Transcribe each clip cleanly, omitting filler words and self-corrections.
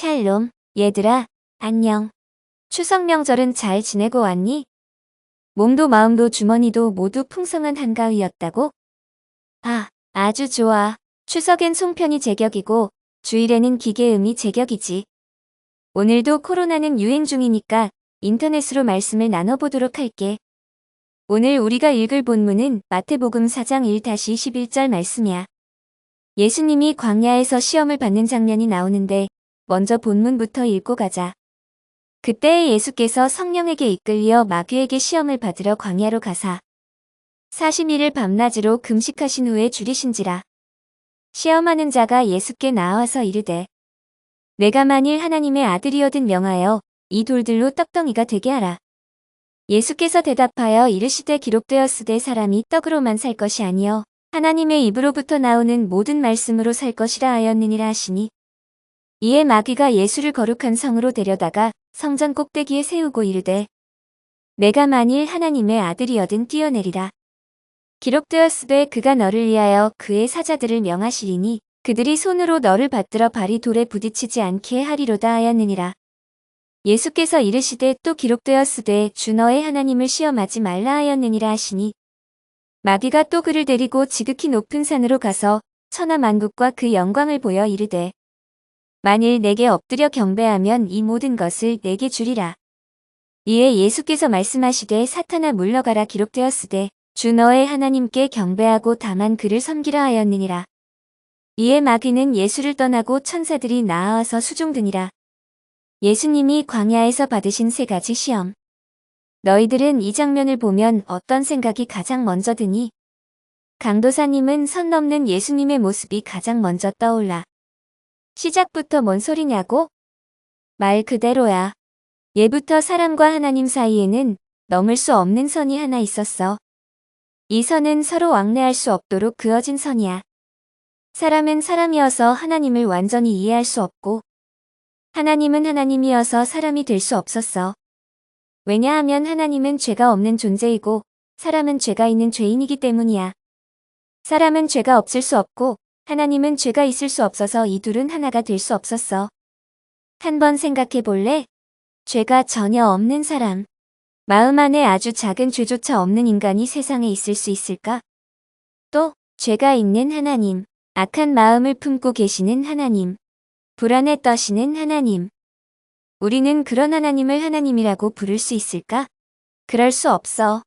샬롬, 얘들아, 안녕. 추석 명절은 잘 지내고 왔니? 몸도 마음도 주머니도 모두 풍성한 한가위였다고? 아주 좋아. 추석엔 송편이 제격이고 주일에는 기계음이 제격이지. 오늘도 코로나는 유행 중이니까 인터넷으로 말씀을 나눠보도록 할게. 오늘 우리가 읽을 본문은 마태복음 4장 1-21절 말씀이야. 예수님이 광야에서 시험을 받는 장면이 나오는데 먼저 본문부터 읽고 가자. 그때 예수께서 성령에게 이끌려 마귀에게 시험을 받으러 광야로 가사 40일을 밤낮으로 금식하신 후에 줄이신지라. 시험하는 자가 예수께 나와서 이르되 내가 만일 하나님의 아들이어든 명하여 이 돌들로 떡덩이가 되게 하라. 예수께서 대답하여 이르시되 기록되었으되 사람이 떡으로만 살 것이 아니요 하나님의 입으로부터 나오는 모든 말씀으로 살 것이라 하였느니라 하시니 이에 마귀가 예수를 거룩한 성으로 데려다가 성전 꼭대기에 세우고 이르되 내가 만일 하나님의 아들이어든 뛰어내리라. 기록되었으되 그가 너를 위하여 그의 사자들을 명하시리니 그들이 손으로 너를 받들어 발이 돌에 부딪히지 않게 하리로다 하였느니라. 예수께서 이르시되 또 기록되었으되 주 너의 하나님을 시험하지 말라 하였느니라 하시니 마귀가 또 그를 데리고 지극히 높은 산으로 가서 천하 만국과 그 영광을 보여 이르되 만일 내게 엎드려 경배하면 이 모든 것을 내게 주리라. 이에 예수께서 말씀하시되 사탄아 물러가라 기록되었으되 주 너의 하나님께 경배하고 다만 그를 섬기라 하였느니라. 이에 마귀는 예수를 떠나고 천사들이 나아와서 수종드니라. 예수님이 광야에서 받으신 3가지 시험. 너희들은 이 장면을 보면 어떤 생각이 가장 먼저 드니? 강도사님은 선 넘는 예수님의 모습이 가장 먼저 떠올라. 시작부터 뭔 소리냐고? 말 그대로야. 예부터 사람과 하나님 사이에는 넘을 수 없는 선이 하나 있었어. 이 선은 서로 왕래할 수 없도록 그어진 선이야. 사람은 사람이어서 하나님을 완전히 이해할 수 없고 하나님은 하나님이어서 사람이 될 수 없었어. 왜냐하면 하나님은 죄가 없는 존재이고 사람은 죄가 있는 죄인이기 때문이야. 사람은 죄가 없을 수 없고 하나님은 죄가 있을 수 없어서 이 둘은 하나가 될 수 없었어. 한번 생각해 볼래? 죄가 전혀 없는 사람. 마음 안에 아주 작은 죄조차 없는 인간이 세상에 있을 수 있을까? 또 죄가 있는 하나님, 악한 마음을 품고 계시는 하나님, 불안에 떠시는 하나님. 우리는 그런 하나님을 하나님이라고 부를 수 있을까? 그럴 수 없어.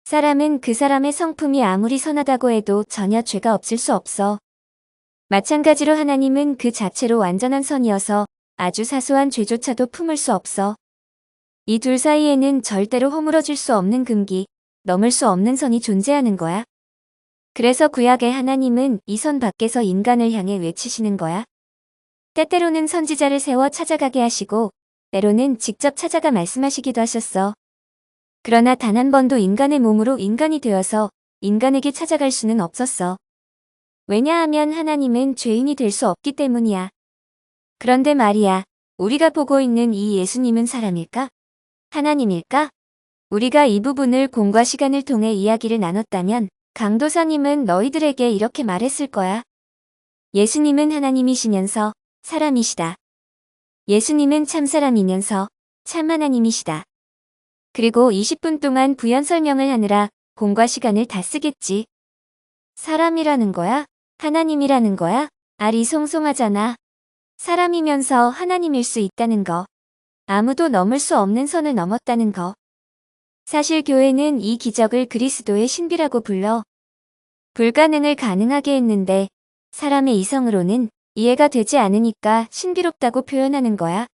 사람은 그 사람의 성품이 아무리 선하다고 해도 전혀 죄가 없을 수 없어. 마찬가지로 하나님은 그 자체로 완전한 선이어서 아주 사소한 죄조차도 품을 수 없어. 이 둘 사이에는 절대로 허물어질 수 없는 금기, 넘을 수 없는 선이 존재하는 거야. 그래서 구약의 하나님은 이 선 밖에서 인간을 향해 외치시는 거야. 때때로는 선지자를 세워 찾아가게 하시고 때로는 직접 찾아가 말씀하시기도 하셨어. 그러나 단 한 번도 인간의 몸으로 인간이 되어서 인간에게 찾아갈 수는 없었어. 왜냐하면 하나님은 죄인이 될 수 없기 때문이야. 그런데 말이야, 우리가 보고 있는 이 예수님은 사람일까? 하나님일까? 우리가 이 부분을 공과 시간을 통해 이야기를 나눴다면 강도사님은 너희들에게 이렇게 말했을 거야. 예수님은 하나님이시면서 사람이시다. 예수님은 참 사람이면서 참 하나님이시다. 그리고 20분 동안 부연 설명을 하느라 공과 시간을 다 쓰겠지. 사람이라는 거야? 하나님이라는 거야? 아리송송하잖아. 사람이면서 하나님일 수 있다는 거. 아무도 넘을 수 없는 선을 넘었다는 거. 사실 교회는 이 기적을 그리스도의 신비라고 불러. 불가능을 가능하게 했는데 사람의 이성으로는 이해가 되지 않으니까 신비롭다고 표현하는 거야.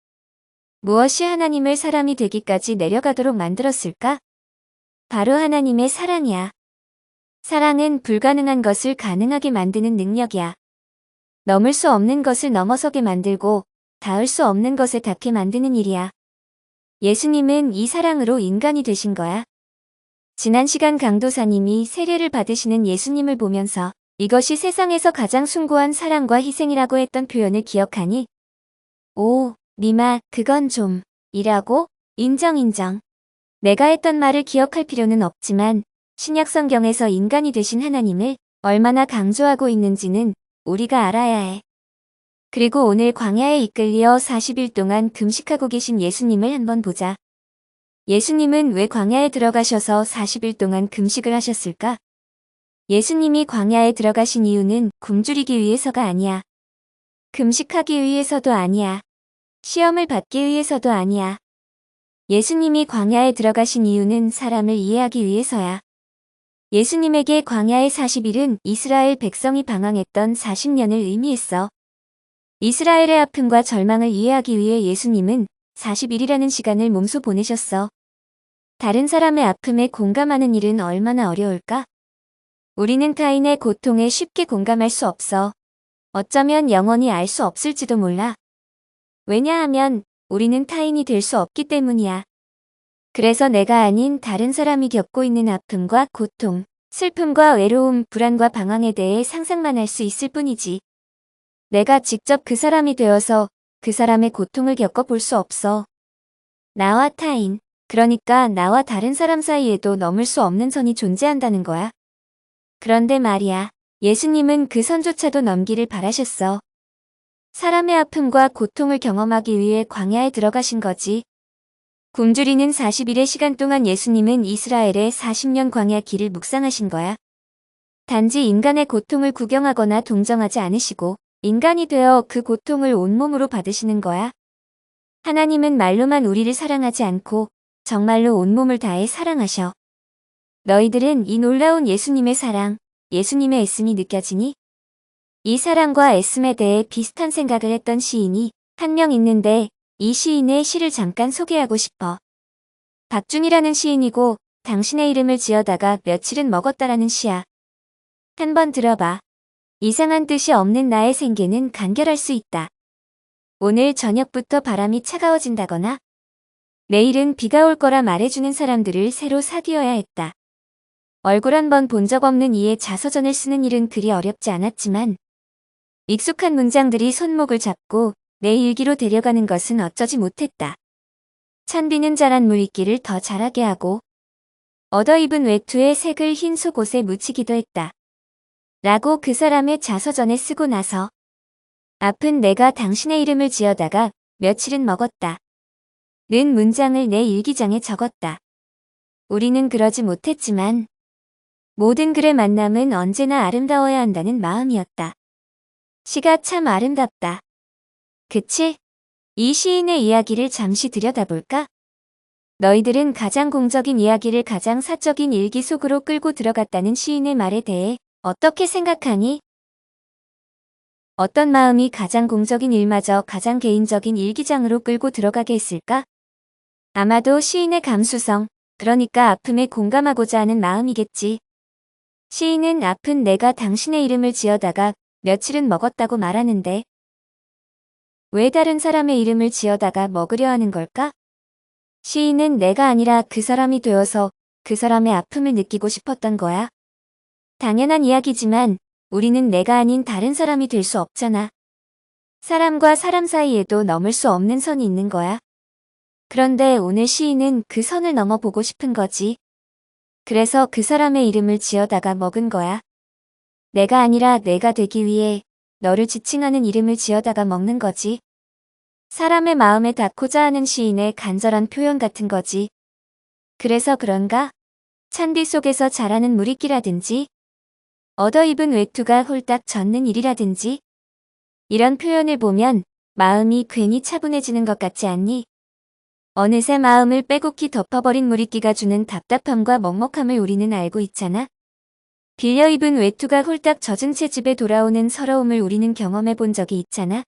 무엇이 하나님을 사람이 되기까지 내려가도록 만들었을까? 바로 하나님의 사랑이야. 사랑은 불가능한 것을 가능하게 만드는 능력이야. 넘을 수 없는 것을 넘어서게 만들고 닿을 수 없는 것에 닿게 만드는 일이야. 예수님은 이 사랑으로 인간이 되신 거야. 지난 시간 강도사님이 세례를 받으시는 예수님을 보면서 이것이 세상에서 가장 숭고한 사랑과 희생이라고 했던 표현을 기억하니? 오, 니마, 그건 좀 이라고? 인정. 내가 했던 말을 기억할 필요는 없지만 신약 성경에서 인간이 되신 하나님을 얼마나 강조하고 있는지는 우리가 알아야 해. 그리고 오늘 광야에 이끌려 40일 동안 금식하고 계신 예수님을 한번 보자. 예수님은 왜 광야에 들어가셔서 40일 동안 금식을 하셨을까? 예수님이 광야에 들어가신 이유는 굶주리기 위해서가 아니야. 금식하기 위해서도 아니야. 시험을 받기 위해서도 아니야. 예수님이 광야에 들어가신 이유는 사람을 이해하기 위해서야. 예수님에게 광야의 40일은 이스라엘 백성이 방황했던 40년을 의미했어. 이스라엘의 아픔과 절망을 이해하기 위해 예수님은 40일이라는 시간을 몸소 보내셨어. 다른 사람의 아픔에 공감하는 일은 얼마나 어려울까? 우리는 타인의 고통에 쉽게 공감할 수 없어. 어쩌면 영원히 알 수 없을지도 몰라. 왜냐하면 우리는 타인이 될 수 없기 때문이야. 그래서 내가 아닌 다른 사람이 겪고 있는 아픔과 고통, 슬픔과 외로움, 불안과 방황에 대해 상상만 할 수 있을 뿐이지. 내가 직접 그 사람이 되어서 그 사람의 고통을 겪어볼 수 없어. 나와 타인, 그러니까 나와 다른 사람 사이에도 넘을 수 없는 선이 존재한다는 거야. 그런데 말이야, 예수님은 그 선조차도 넘기를 바라셨어. 사람의 아픔과 고통을 경험하기 위해 광야에 들어가신 거지. 굶주리는 40일의 시간 동안 예수님은 이스라엘의 40년 광야 길을 묵상하신 거야. 단지 인간의 고통을 구경하거나 동정하지 않으시고 인간이 되어 그 고통을 온몸으로 받으시는 거야. 하나님은 말로만 우리를 사랑하지 않고 정말로 온몸을 다해 사랑하셔. 너희들은 이 놀라운 예수님의 사랑, 예수님의 애씀이 느껴지니? 이 사랑과 애씀에 대해 비슷한 생각을 했던 시인이 한 명 있는데 이 시인의 시를 잠깐 소개하고 싶어. 박준이라는 시인이고 당신의 이름을 지어다가 며칠은 먹었다라는 시야. 한번 들어봐. 이상한 뜻이 없는 나의 생계는 간결할 수 있다. 오늘 저녁부터 바람이 차가워진다거나 내일은 비가 올 거라 말해주는 사람들을 새로 사귀어야 했다. 얼굴 한 번 본 적 없는 이의 자서전을 쓰는 일은 그리 어렵지 않았지만 익숙한 문장들이 손목을 잡고 내 일기로 데려가는 것은 어쩌지 못했다. 찬비는 자란 물잇기를 더 자라게 하고 얻어입은 외투의 색을 흰 속옷에 묻히기도 했다. 라고 그 사람의 자서전에 쓰고 나서 아픈 내가 당신의 이름을 지어다가 며칠은 먹었다. 는 문장을 내 일기장에 적었다. 우리는 그러지 못했지만 모든 글의 만남은 언제나 아름다워야 한다는 마음이었다. 시가 참 아름답다. 그치? 이 시인의 이야기를 잠시 들여다볼까? 너희들은 가장 공적인 이야기를 가장 사적인 일기 속으로 끌고 들어갔다는 시인의 말에 대해 어떻게 생각하니? 어떤 마음이 가장 공적인 일마저 가장 개인적인 일기장으로 끌고 들어가게 했을까? 아마도 시인의 감수성, 그러니까 아픔에 공감하고자 하는 마음이겠지. 시인은 아픈 내가 당신의 이름을 지어다가 며칠은 먹었다고 말하는데 왜 다른 사람의 이름을 지어다가 먹으려 하는 걸까? 시인은 내가 아니라 그 사람이 되어서 그 사람의 아픔을 느끼고 싶었던 거야. 당연한 이야기지만 우리는 내가 아닌 다른 사람이 될 수 없잖아. 사람과 사람 사이에도 넘을 수 없는 선이 있는 거야. 그런데 오늘 시인은 그 선을 넘어보고 싶은 거지. 그래서 그 사람의 이름을 지어다가 먹은 거야. 내가 아니라 내가 되기 위해 너를 지칭하는 이름을 지어다가 먹는 거지. 사람의 마음에 닿고자 하는 시인의 간절한 표현 같은 거지. 그래서 그런가? 찬비 속에서 자라는 물잇기라든지 얻어입은 외투가 홀딱 젖는 일이라든지 이런 표현을 보면 마음이 괜히 차분해지는 것 같지 않니? 어느새 마음을 빼곡히 덮어버린 물잇기가 주는 답답함과 먹먹함을 우리는 알고 있잖아. 빌려 입은 외투가 홀딱 젖은 채 집에 돌아오는 서러움을 우리는 경험해 본 적이 있잖아.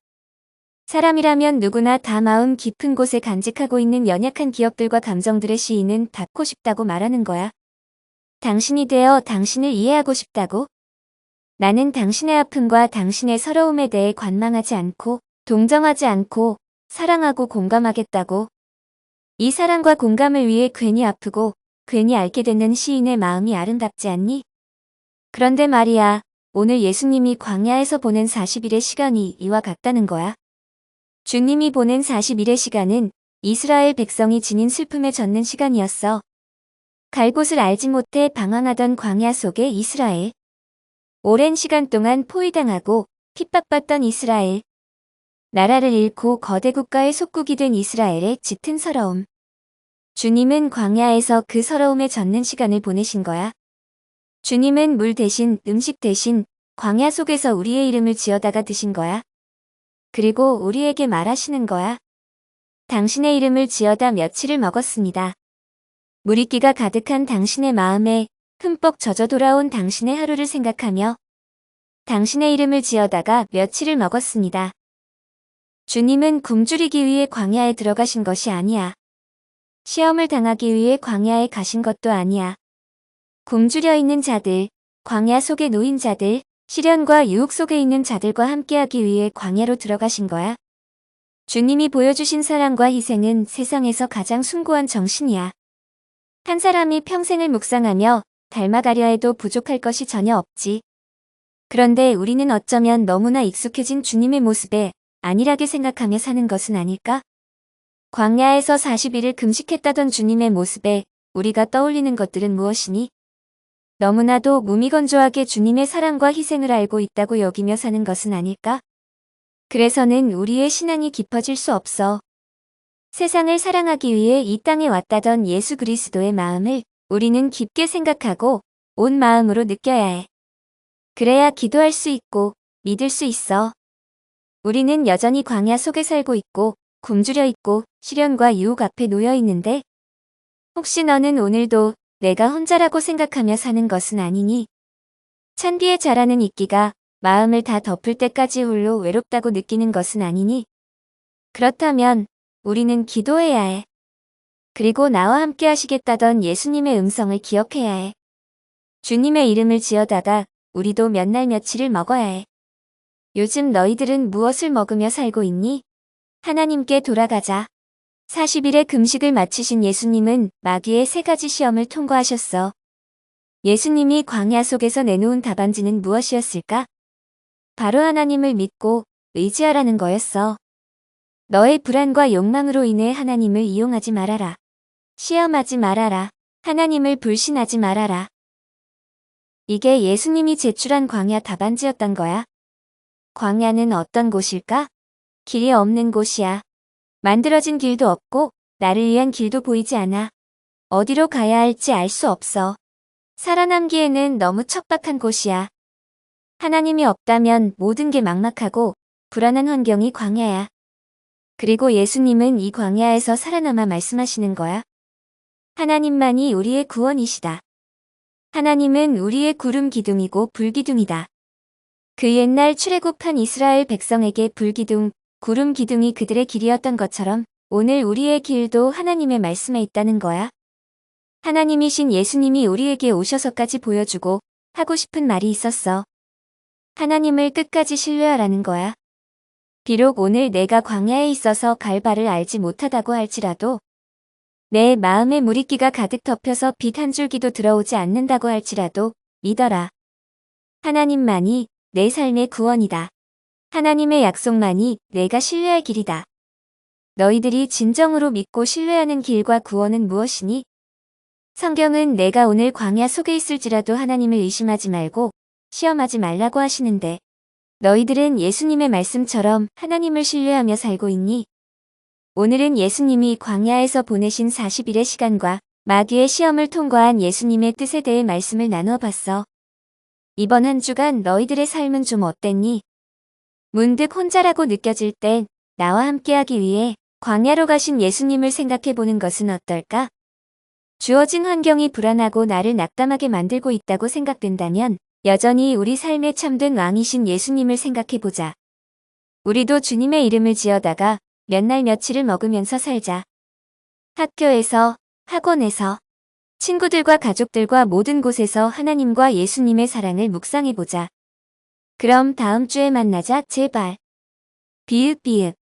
사람이라면 누구나 다 마음 깊은 곳에 간직하고 있는 연약한 기억들과 감정들의 시인은 닿고 싶다고 말하는 거야. 당신이 되어 당신을 이해하고 싶다고? 나는 당신의 아픔과 당신의 서러움에 대해 관망하지 않고 동정하지 않고 사랑하고 공감하겠다고. 이 사랑과 공감을 위해 괜히 아프고 괜히 앓게 되는 시인의 마음이 아름답지 않니? 그런데 말이야, 오늘 예수님이 광야에서 보낸 40일의 시간이 이와 같다는 거야. 주님이 보낸 40일의 시간은 이스라엘 백성이 지닌 슬픔에 젖는 시간이었어. 갈 곳을 알지 못해 방황하던 광야 속의 이스라엘. 오랜 시간 동안 포위당하고 핍박받던 이스라엘. 나라를 잃고 거대 국가의 속국이 된 이스라엘의 짙은 서러움. 주님은 광야에서 그 서러움에 젖는 시간을 보내신 거야. 주님은 물 대신, 음식 대신 광야 속에서 우리의 이름을 지어다가 드신 거야. 그리고 우리에게 말하시는 거야. 당신의 이름을 지어다 며칠을 먹었습니다. 물이끼가 가득한 당신의 마음에 흠뻑 젖어 돌아온 당신의 하루를 생각하며 당신의 이름을 지어다가 며칠을 먹었습니다. 주님은 굶주리기 위해 광야에 들어가신 것이 아니야. 시험을 당하기 위해 광야에 가신 것도 아니야. 굶주려 있는 자들, 광야 속에 놓인 자들, 시련과 유혹 속에 있는 자들과 함께하기 위해 광야로 들어가신 거야. 주님이 보여주신 사랑과 희생은 세상에서 가장 숭고한 정신이야. 한 사람이 평생을 묵상하며 닮아가려 해도 부족할 것이 전혀 없지. 그런데 우리는 어쩌면 너무나 익숙해진 주님의 모습에 안일하게 생각하며 사는 것은 아닐까? 광야에서 40일을 금식했다던 주님의 모습에 우리가 떠올리는 것들은 무엇이니? 너무나도 무미건조하게 주님의 사랑과 희생을 알고 있다고 여기며 사는 것은 아닐까? 그래서는 우리의 신앙이 깊어질 수 없어. 세상을 사랑하기 위해 이 땅에 왔다던 예수 그리스도의 마음을 우리는 깊게 생각하고 온 마음으로 느껴야 해. 그래야 기도할 수 있고 믿을 수 있어. 우리는 여전히 광야 속에 살고 있고 굶주려 있고 시련과 유혹 앞에 놓여 있는데 혹시 너는 오늘도 내가 혼자라고 생각하며 사는 것은 아니니? 찬비에 자라는 이끼가 마음을 다 덮을 때까지 홀로 외롭다고 느끼는 것은 아니니? 그렇다면 우리는 기도해야 해. 그리고 나와 함께 하시겠다던 예수님의 음성을 기억해야 해. 주님의 이름을 지어다가 우리도 몇 날 며칠을 먹어야 해. 요즘 너희들은 무엇을 먹으며 살고 있니? 하나님께 돌아가자. 40일의 금식을 마치신 예수님은 마귀의 3가지 시험을 통과하셨어. 예수님이 광야 속에서 내놓은 답안지는 무엇이었을까? 바로 하나님을 믿고 의지하라는 거였어. 너의 불안과 욕망으로 인해 하나님을 이용하지 말아라. 시험하지 말아라. 하나님을 불신하지 말아라. 이게 예수님이 제출한 광야 답안지였던 거야. 광야는 어떤 곳일까? 길이 없는 곳이야. 만들어진 길도 없고 나를 위한 길도 보이지 않아. 어디로 가야 할지 알 수 없어. 살아남기에는 너무 척박한 곳이야. 하나님이 없다면 모든 게 막막하고 불안한 환경이 광야야. 그리고 예수님은 이 광야에서 살아남아 말씀하시는 거야. 하나님만이 우리의 구원이시다. 하나님은 우리의 구름 기둥이고 불기둥이다. 그 옛날 출애굽한 이스라엘 백성에게 불기둥, 구름 기둥이 그들의 길이었던 것처럼 오늘 우리의 길도 하나님의 말씀에 있다는 거야. 하나님이신 예수님이 우리에게 오셔서까지 보여주고 하고 싶은 말이 있었어. 하나님을 끝까지 신뢰하라는 거야. 비록 오늘 내가 광야에 있어서 갈 바를 알지 못하다고 할지라도 내 마음에 물이끼가 가득 덮여서 빛 한 줄기도 들어오지 않는다고 할지라도 믿어라. 하나님만이 내 삶의 구원이다. 하나님의 약속만이 내가 신뢰할 길이다. 너희들이 진정으로 믿고 신뢰하는 길과 구원은 무엇이니? 성경은 내가 오늘 광야 속에 있을지라도 하나님을 의심하지 말고 시험하지 말라고 하시는데 너희들은 예수님의 말씀처럼 하나님을 신뢰하며 살고 있니? 오늘은 예수님이 광야에서 보내신 40일의 시간과 마귀의 시험을 통과한 예수님의 뜻에 대해 말씀을 나누어 봤어. 이번 한 주간 너희들의 삶은 좀 어땠니? 문득 혼자라고 느껴질 땐 나와 함께하기 위해 광야로 가신 예수님을 생각해보는 것은 어떨까? 주어진 환경이 불안하고 나를 낙담하게 만들고 있다고 생각된다면 여전히 우리 삶의 참된 왕이신 예수님을 생각해보자. 우리도 주님의 이름을 지어다가 몇 날 며칠을 먹으면서 살자. 학교에서, 학원에서, 친구들과 가족들과 모든 곳에서 하나님과 예수님의 사랑을 묵상해보자. 그럼 다음 주에 만나자 제발. 비읍비읍.